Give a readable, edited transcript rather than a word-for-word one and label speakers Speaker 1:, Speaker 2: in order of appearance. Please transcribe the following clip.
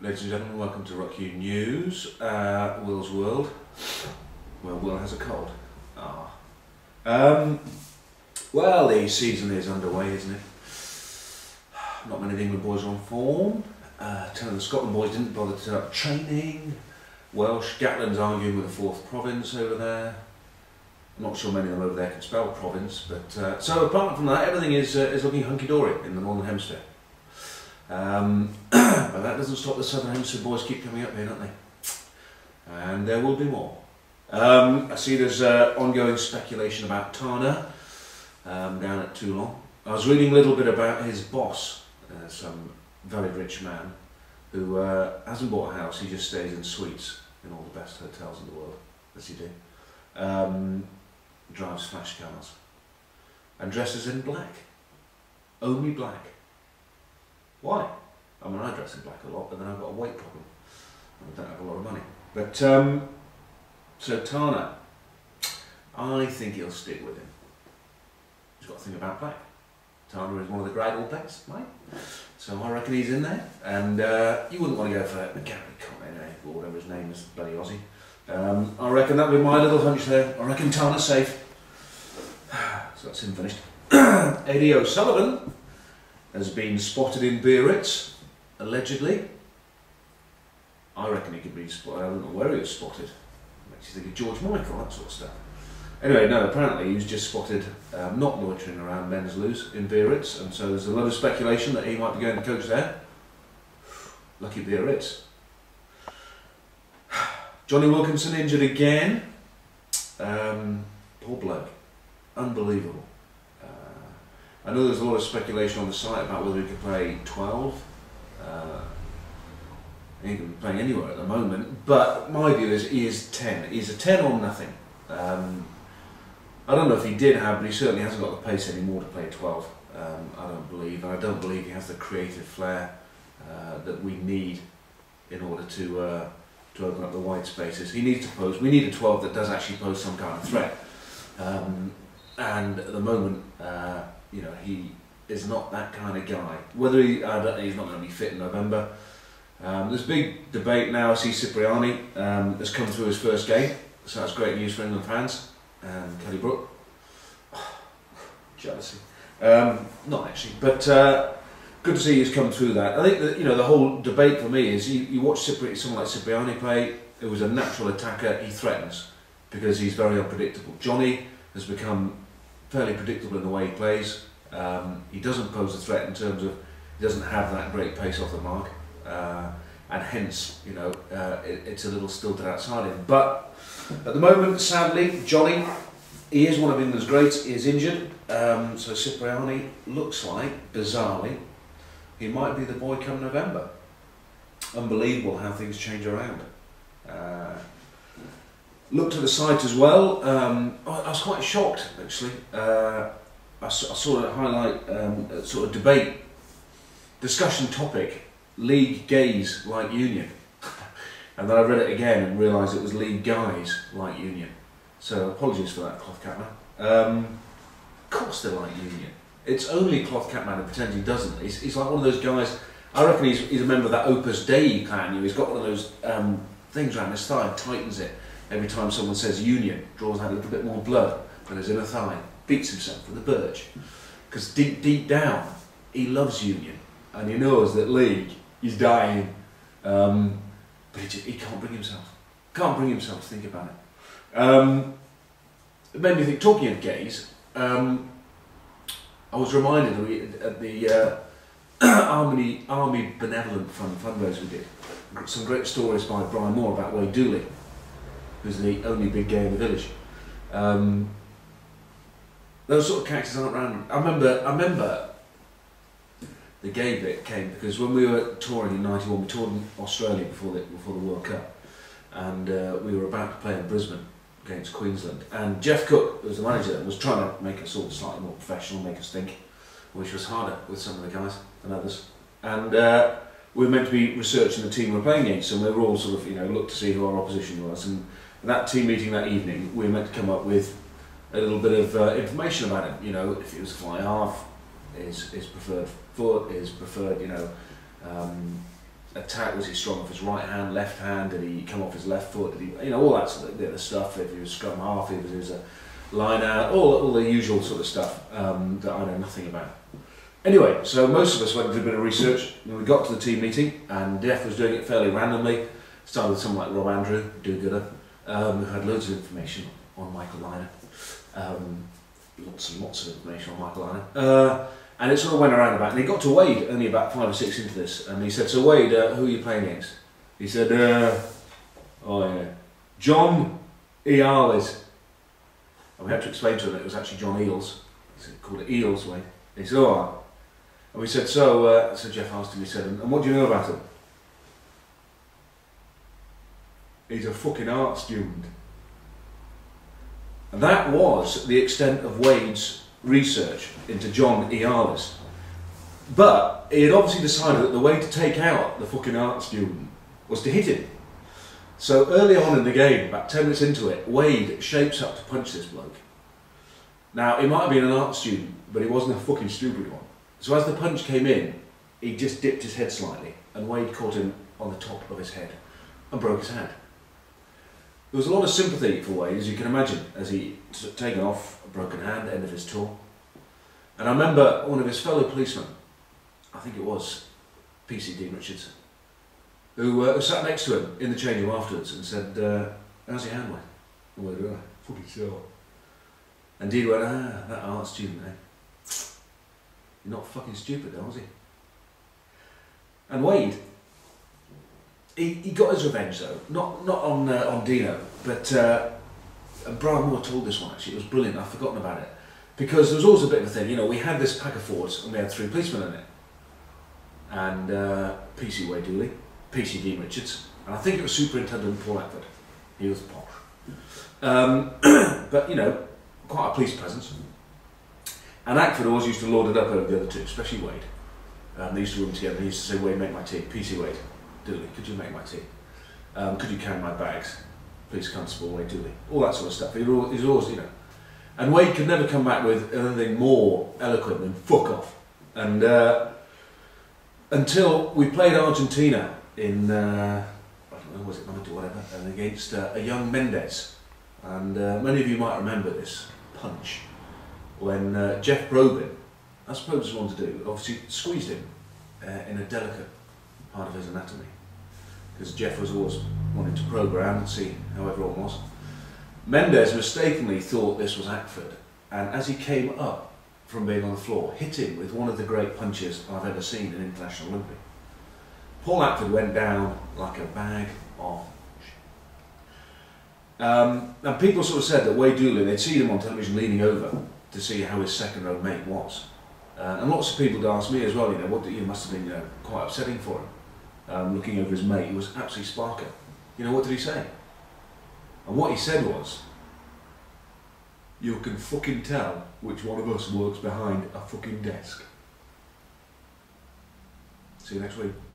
Speaker 1: Ladies and gentlemen, welcome to RuckU News, Will's World. Well, Will has a cold. Well, the season is underway, isn't it? Not many of the England boys are on form. 10 of the Scotland boys didn't bother to turn up training. Welsh, Gatland's arguing with the fourth province over there. I'm not sure many of them over there can spell province, but so apart from that, everything is looking hunky-dory in the Northern Hemisphere. But that doesn't stop the Southern Hemisphere boys keep coming up here, don't they? And there will be more. I see there's ongoing speculation about Tana down at Toulon. I was reading a little bit about his boss, some very rich man who hasn't bought a house, he just stays in suites in all the best hotels in the world, as he did. Drives flash cars and dresses in black. Only black. Why? I mean, I dress in black a lot, but then I've got a weight problem and I don't have a lot of money. But, so Tana, I think he'll stick with him. He's got a thing about black. Tana is one of the great All Blacks, right? So I reckon he's in there. And you wouldn't want to go for Gary Conn, or whatever his name is, bloody Aussie. I reckon that would be my little hunch there. I reckon Tana's safe. So that's him finished. Eddie O'Sullivan has been spotted in Biarritz, allegedly. I reckon he could be spotted. I don't know where he was spotted. Makes you think of George Michael, that sort of stuff. Anyway, no, apparently he was just spotted not loitering around men's loos in Biarritz, and so there's a lot of speculation that he might be going to coach there. Lucky Biarritz. Johnny Wilkinson injured again. Poor bloke. Unbelievable. I know there's a lot of speculation on the site about whether he could play 12. He can be playing anywhere at the moment, but my view is he is 10. He's a 10 or nothing. I don't know if he did have, but he certainly hasn't got the pace anymore to play 12. I don't believe, and I don't believe he has the creative flair that we need in order to open up the wide spaces. He needs to pose. We need a 12 that does actually pose some kind of threat. And at the moment, you know, he is not that kind of guy. Whether he, I don't think he's not going to be fit in November. There's big debate now. I see Cipriani has come through his first game, so that's great news for England fans. Kelly Brook, jealousy. Not actually, but good to see he's come through that. I think that, you know, the whole debate for me is you watch someone like Cipriani play. It was a natural attacker. He threatens because he's very unpredictable. Johnny has become fairly predictable in the way he plays. He doesn't pose a threat in terms of he doesn't have that great pace off the mark, and hence, you know, it's a little stilted outside him. But at the moment, sadly, Johnny, he is one of England's greats. He is injured, so Cipriani looks like, bizarrely, he might be the boy come November. Unbelievable how things change around. Looked at the site as well. I was quite shocked, actually. I saw a highlight, a sort of debate, discussion topic, League Gays Like Union. And then I read it again and realised it was League Guys Like Union. So apologies for that, Cloth Cap Man. Of course they're like Union. It's only Cloth Cap Man who pretends he doesn't. He's like one of those guys, I reckon he's a member of that Opus Dei clan. You know, he's got one of those things around his thigh, tightens it. Every time someone says Union, draws out a little bit more blood than his inner thigh, beats himself with a birch. Because deep down, he loves Union, and he knows that League, he's dying, but he can't bring himself. Can't bring himself to think about it. It made me think, talking of gays, I was reminded at the Army Benevolent Fund fundraiser we did, some great stories by Brian Moore about Wade Dooley, who's the only big gay in the village. Those sort of characters aren't around. I remember the gay bit came because when we were touring in '91, we toured in Australia before the World Cup, and we were about to play in Brisbane against Queensland. And Jeff Cook, who was the manager, was trying to make us all slightly more professional, make us think, which was harder with some of the guys than others. And we were meant to be researching the team we were playing against, and we were all sort of, you know, looked to see who our opposition was. And that team meeting that evening, we were meant to come up with a little bit of information about him. You know, if he was fly half, his preferred foot, his preferred, you know, attack? Was he strong off his right hand, left hand? Did he come off his left foot? Did he, you know, all that sort of the stuff. If he was scrum half, if he was a line out, all the usual sort of stuff that I know nothing about. Anyway, so most of us went and did a bit of research. And we got to the team meeting, and Jeff was doing it fairly randomly. Started with someone like Rob Andrew, do-gooder, who had loads of information on Michael Liner. Lots and lots of information on Michael Liner. And it sort of went around about, and he got to Wade only about 5 or 6 into this, and he said, "So Wade, who are you playing against?" He said, "Oh yeah, John Eales." And we had to explain to him that it was actually John Eales. He said, "Called it Eales, Wade." He said, "All right." And we said, so Jeff asked him, he said, "And what do you know about him?" "He's a fucking art student." And that was the extent of Wade's research into John Eales. But he had obviously decided that the way to take out the fucking art student was to hit him. So early on in the game, about 10 minutes into it, Wade shapes up to punch this bloke. Now, he might have been an art student, but he wasn't a fucking stupid one. So as the punch came in, he just dipped his head slightly, and Wade caught him on the top of his head and broke his hand. There was a lot of sympathy for Wade, as you can imagine, as he taken off a broken hand, end of his tour. And I remember one of his fellow policemen, I think it was PC Dean Richards, who sat next to him in the change room afterwards and said, "How's your hand, Wade?" And Wade went, "Fucking sore." And Dean went, "That art student, eh? You're not fucking stupid though, was he?" And Wade, he got his revenge though, not on Dino, but and Brian Moore told this one actually, it was brilliant, I've forgotten about it. Because there was always a bit of a thing, you know, we had this pack of Fords and we had 3 policemen in it. And PC Wade Dooley, PC Dean Richards, and I think it was Superintendent Paul Eckford. He was posh. But you know, quite a police presence. And Eckford always used to lord it up over the other 2, especially Wade. They used to room together, he used to say, "Wade, make my tea." "PC Wade Dooley, could you make my tea? Could you carry my bags? Police Constable Wade Dooley." All that sort of stuff. He's always, you know. And Wade could never come back with anything more eloquent than "fuck off." And until we played Argentina in, I don't know, was it '92 or whatever, and against a young Mendes. And many of you might remember this punch when Jeff Brobin, I suppose he wanted to do, obviously squeezed him in a delicate part of his anatomy, because Jeff was always wanting to probe around and see how everyone was. Mendes mistakenly thought this was Eckford, and as he came up from being on the floor, hit him with one of the great punches I've ever seen in international rugby. Paul Eckford went down like a bag of shit. And people sort of said that Wade Dooley, they'd seen him on television leaning over to see how his second row mate was. And lots of people had asked me as well, you know, what it must have been quite upsetting for him. Looking over his mate, he was absolutely sparking. You know, what did he say? And what he said was, "You can fucking tell which one of us works behind a fucking desk." See you next week.